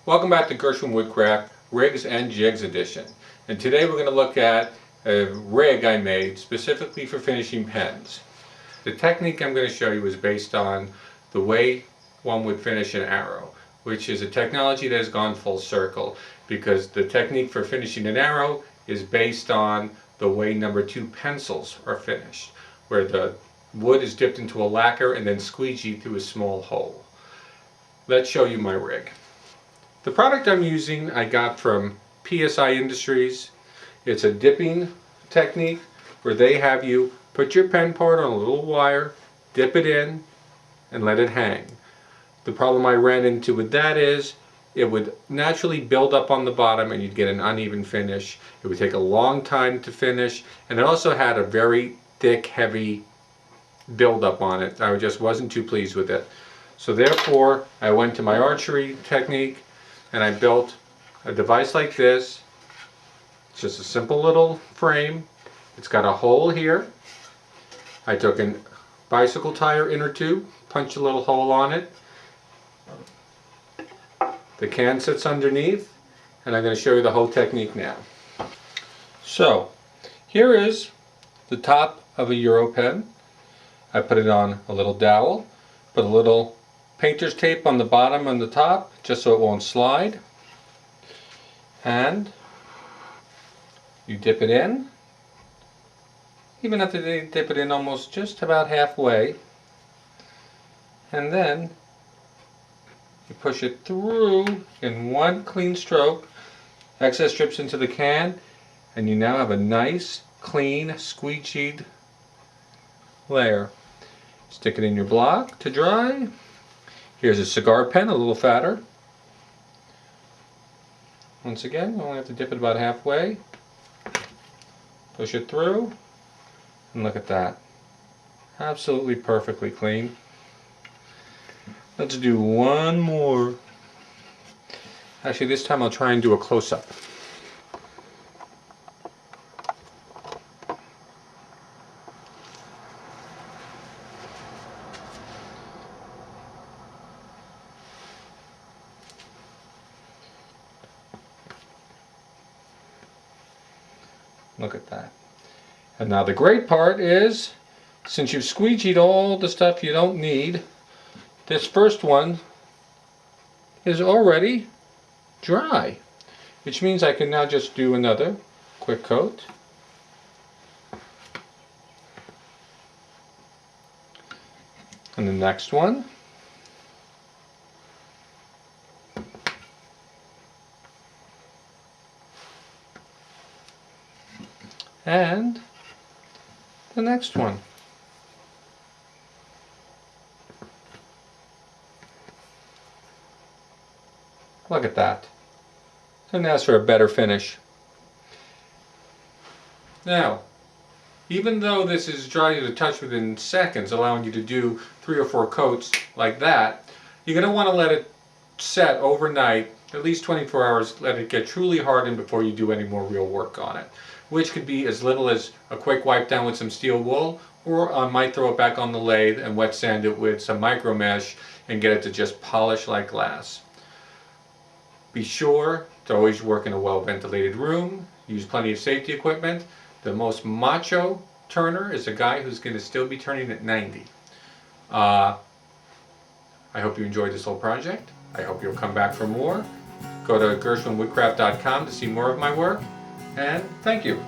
Welcome back to Gershwin Woodcraft Rigs and Jigs edition. And today we're going to look at a rig I made specifically for finishing pens. The technique I'm going to show you is based on the way one would finish an arrow, which is a technology that has gone full circle because the technique for finishing an arrow is based on the way number 2 pencils are finished, where the wood is dipped into a lacquer and then squeegeed through a small hole. Let's show you my rig. The product I'm using I got from PSI Industries. It's a dipping technique where they have you put your pen part on a little wire, dip it in, and let it hang. The problem I ran into with that is it would naturally build up on the bottom and you'd get an uneven finish. It would take a long time to finish, and it also had a very thick, heavy buildup on it. I just wasn't too pleased with it. So therefore, I went to my archery technique and I built a device like this. It's just a simple little frame. It's got a hole here. I took a bicycle tire inner tube, punched a little hole on it. The can sits underneath, and I'm going to show you the whole technique now. So, here is the top of a Euro pen. I put it on a little dowel, put a little painter's tape on the bottom and the top just so it won't slide, and you dip it in. Even have to dip it in almost just about halfway, and then you push it through in one clean stroke. Excess drips into the can, and you now have a nice, clean, squeegeed layer. Stick it in your block to dry. Here's a cigar pen, a little fatter. Once again, you only have to dip it about halfway. Push it through, and look at that. Absolutely perfectly clean. Let's do one more. Actually, this time I'll try and do a close-up. Look at that. And now the great part is, since you've squeegeed all the stuff you don't need, this first one is already dry, which means I can now just do another quick coat. And the next one. And the next one. Look at that. Couldn't ask for a better finish. Now, even though this is dry to the touch within seconds, allowing you to do 3 or 4 coats like that, you're going to want to let it set overnight, at least 24 hours, let it get truly hardened before you do any more real work on it, which could be as little as a quick wipe down with some steel wool, or I might throw it back on the lathe and wet sand it with some micro mesh and get it to just polish like glass. Be sure to always work in a well ventilated room, use plenty of safety equipment. The most macho turner is a guy who's going to still be turning at 90. I hope you enjoyed this whole project. I hope you'll come back for more. Go to gershwinwoodcraft.com to see more of my work, and thank you.